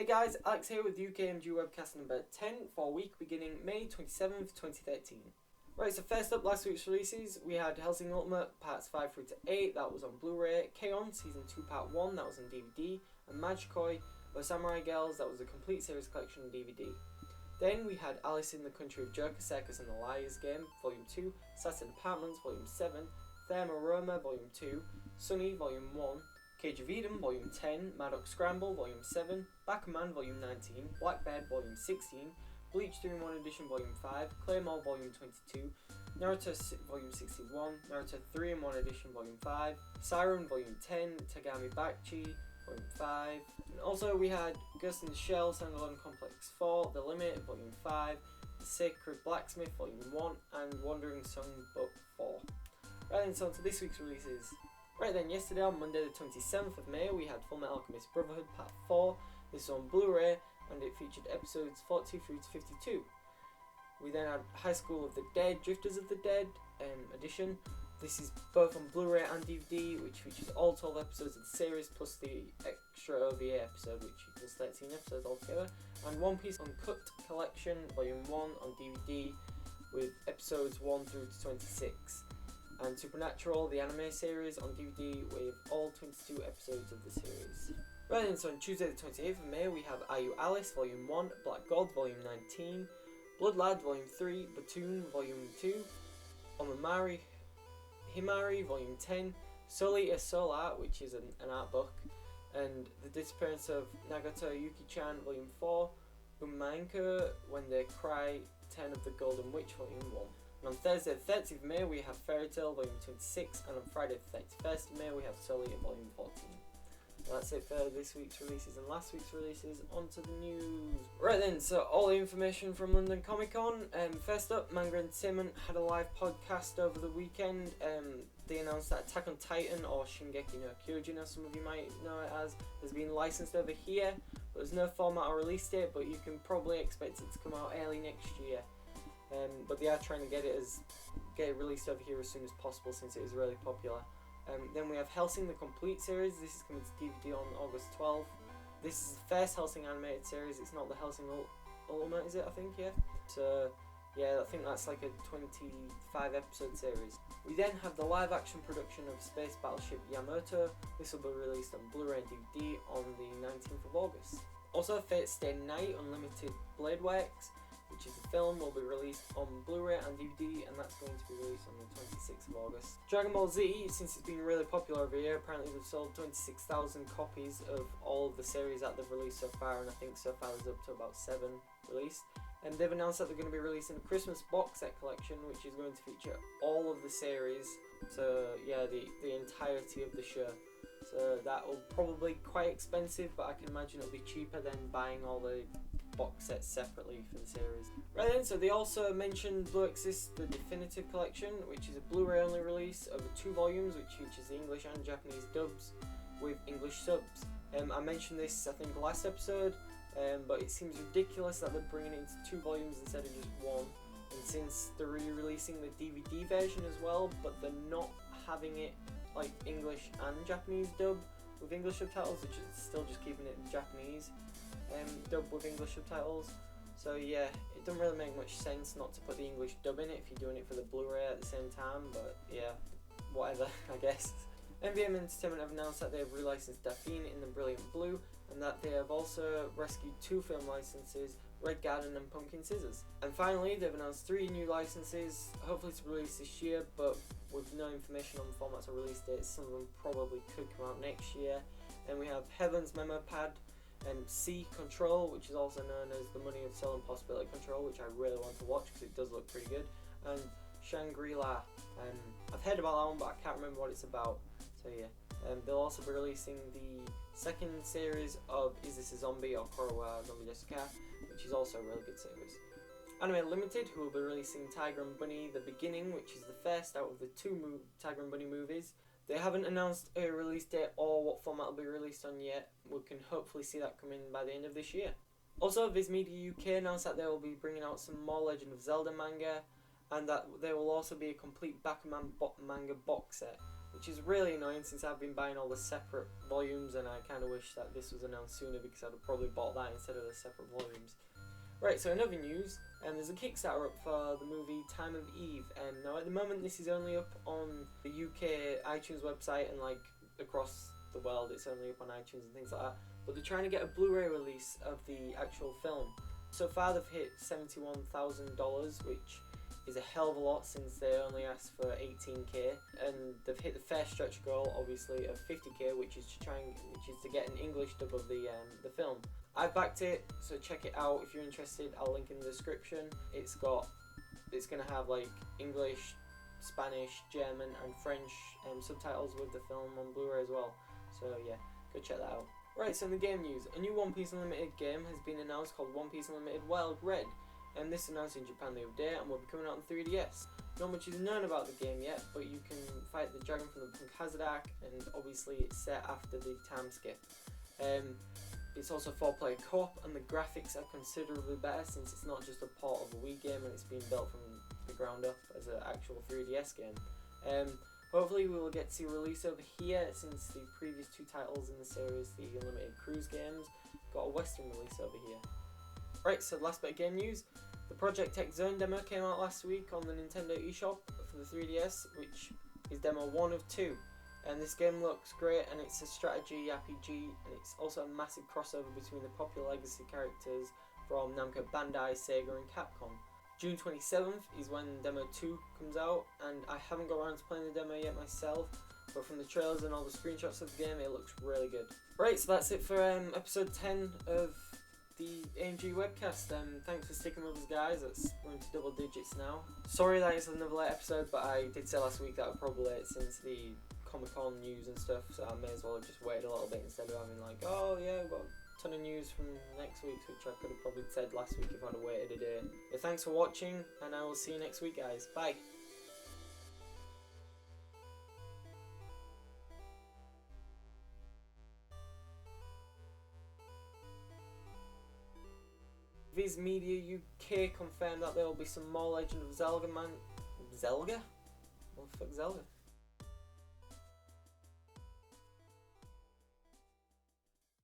guys, Alex here with UK AMG Webcast number 10 for week beginning May 27th, 2013. Right, so first up, last week's releases, we had Hellsing Ultimate parts 5 through to 8, that was on Blu-ray, K-On! Season 2 part 1, that was on DVD, and Magikoi, The Samurai Girls, that was a complete series collection on DVD. Then we had Alice in the Country of Joker, Circus and the Liars Game, Volume 2, Saturn Apartments, Volume 7, Thermaroma, Volume 2, Sunny, Volume 1, Cage of Eden, Volume 10, Maddox Scramble, Volume 7, Bakuman, Volume 19, Black Bed, Volume 16, Bleach 3-in-1 Edition, Volume 5, Claymore, Volume 22, Naruto Volume 61, Naruto 3-in-1 Edition, Volume 5, Siren, Volume 10, Tagami Bachi, Volume 5, and also we had Ghost in the Shell, Standalone Complex 4, The Limit, Volume 5, The Sacred Blacksmith, Volume 1, and Wandering Song Book 4. Right then, so on to this week's releases. Right then, yesterday on Monday the 27th of May, we had Fullmetal Alchemist Brotherhood Part 4. This is on Blu-ray, and it featured episodes 42 through to 52. We then had High School of the Dead, Drifters of the Dead edition. This is both on Blu-ray and DVD, which features all 12 episodes of the series, plus the extra OVA episode, which equals 13 episodes altogether. And One Piece Uncut Collection, Volume 1 on DVD, with episodes 1 through to 26. And Supernatural, the anime series, on DVD with all 22 episodes of the series. Right then, so on Tuesday the 28th of May, we have Are You Alice, Volume 1, Black God, Volume 19, Blood Lad, Volume 3, Batoon, Volume 2, Omamari Himari, Volume 10, Soul Eater Soul Art, which is an art book, and The Disappearance of Nagato Yuki-chan, Volume 4, Umanka, When They Cry, 10 of the Golden Witch, Volume 1. And on Thursday the 30th of May we have Fairy Tail Volume 26, and on Friday the 31st of May we have Soul Eater Volume 14. Well, that's it for this week's releases and last week's releases. On to the news. Right then, so all the information from London Comic Con. First up, Manga Entertainment had a live podcast over the weekend. They announced that Attack on Titan, or Shingeki no Kyojin as some of you might know it as, has been licensed over here. But there's no format or release date, but you can probably expect it to come out early next year. But they are trying to get it released over here as soon as possible, since it is really popular. Then we have Hellsing the Complete series. This is coming to DVD on August 12th. This is the first Hellsing animated series. It's not the Hellsing Ultimate, is it? I think, yeah. So yeah, I think that's like a 25 episode series. We then have the live action production of Space Battleship Yamato. This will be released on Blu-ray and DVD on the 19th of August. Also, Fate Stay Night Unlimited Blade Works, which is a film, will be released on Blu-ray and DVD, and that's going to be released on the 26th of August. Dragon Ball Z, since it's been really popular over here, apparently they've sold 26,000 copies of all of the series that they've released so far, and I think so far there's up to about 7 released. And they've announced that they're going to be releasing a Christmas box set collection, which is going to feature all of the series, so yeah, the entirety of the show. So that will probably be quite expensive, but I can imagine it'll be cheaper than buying all the box sets separately for the series. Right then, so they also mentioned Blue Exorcist, the Definitive Collection, which is a Blu-ray only release over 2 volumes, which features the English and Japanese dubs with English subs. I mentioned this, I think, last episode, but it seems ridiculous that they're bringing it into 2 volumes instead of just 1. And since they're re-releasing the DVD version as well, but they're not having it like English and Japanese dub with English subtitles, which is still just keeping it in Japanese dub with English subtitles. So yeah, it doesn't really make much sense not to put the English dub in it if you're doing it for the Blu-ray at the same time, but yeah, whatever, I guess. MVM Entertainment have announced that they have relicensed Daphne in the Brilliant Blue, and that they have also rescued 2 film licenses, Red Garden and Pumpkin Scissors. And finally, they've announced 3 new licenses, hopefully to release this year, but with no information on formats or release dates. Some of them probably could come out next year. And we have Heaven's Memo Pad, and Sea Control, which is also known as The Money of Soul and Possibility Control, which I really want to watch because it does look pretty good. And Shangri-La. I've heard about that one, but I can't remember what it's about. So yeah, they'll also be releasing the second series of Is This a Zombie or Korowa Zombie Jessica, which is also a really good series. Anime Limited, who will be releasing Tiger and Bunny The Beginning, which is the first out of the 2 Tiger and Bunny movies. They haven't announced a release date or what format will be released on yet. We can hopefully see that coming by the end of this year. Also, Viz Media UK announced that they will be bringing out some more Legend of Zelda manga, and that there will also be a complete Bakuman manga box set, which is really annoying since I've been buying all the separate volumes, and I kind of wish that this was announced sooner because I'd have probably bought that instead of the separate volumes. Right, so in other news, there's a Kickstarter up for the movie Time of Eve, and now at the moment this is only up on the UK iTunes website, and like across the world it's only up on iTunes and things like that, but they're trying to get a Blu-ray release of the actual film. So far they've hit $71,000, which is a hell of a lot since they only asked for 18k, and they've hit the fair stretch goal, obviously, of 50k, which is to get an English dub of the film. I've backed it, so check it out if you're interested. I'll link in the description. It's gonna have like English, Spanish, German, and French subtitles with the film on Blu-ray as well. So yeah, go check that out. Right, so in the game news, a new One Piece Unlimited game has been announced called One Piece Unlimited Wild Red, and this announced in Japan the other day and will be coming out on 3DS. Not much is known about the game yet, but you can fight the dragon from the Punk Hazadak, and obviously it's set after the time skip. It's also 4-player co-op, and the graphics are considerably better since it's not just a port of a Wii game and it's been built from the ground up as an actual 3DS game. Hopefully we will get to see a release over here, since the previous two titles in the series, the Unlimited Cruise games, got a Western release over here. Right, so last bit of game news. The Project X Zone demo came out last week on the Nintendo eShop for the 3DS, which is demo 1 of 2. And this game looks great, and it's a strategy RPG, and it's also a massive crossover between the popular legacy characters from Namco Bandai, Sega and Capcom. June 27th is when Demo 2 comes out, and I haven't got around to playing the demo yet myself, but from the trailers and all the screenshots of the game, it looks really good. Right, so that's it for episode 10 of the AMG Webcast. Thanks for sticking with us, guys. We're into double digits now. Sorry that it's another late episode, but I did say last week that I'd probably late since the Comic-Con news and stuff, so I may as well have just waited a little bit instead of having like, oh yeah, we've got a ton of news from next week, which I could have probably said last week if I'd have waited a day. But thanks for watching, and I will see you next week, guys. Bye! Viz Media UK confirmed that there will be some more Legend of Zelda Zelda? What the fuck, Zelda?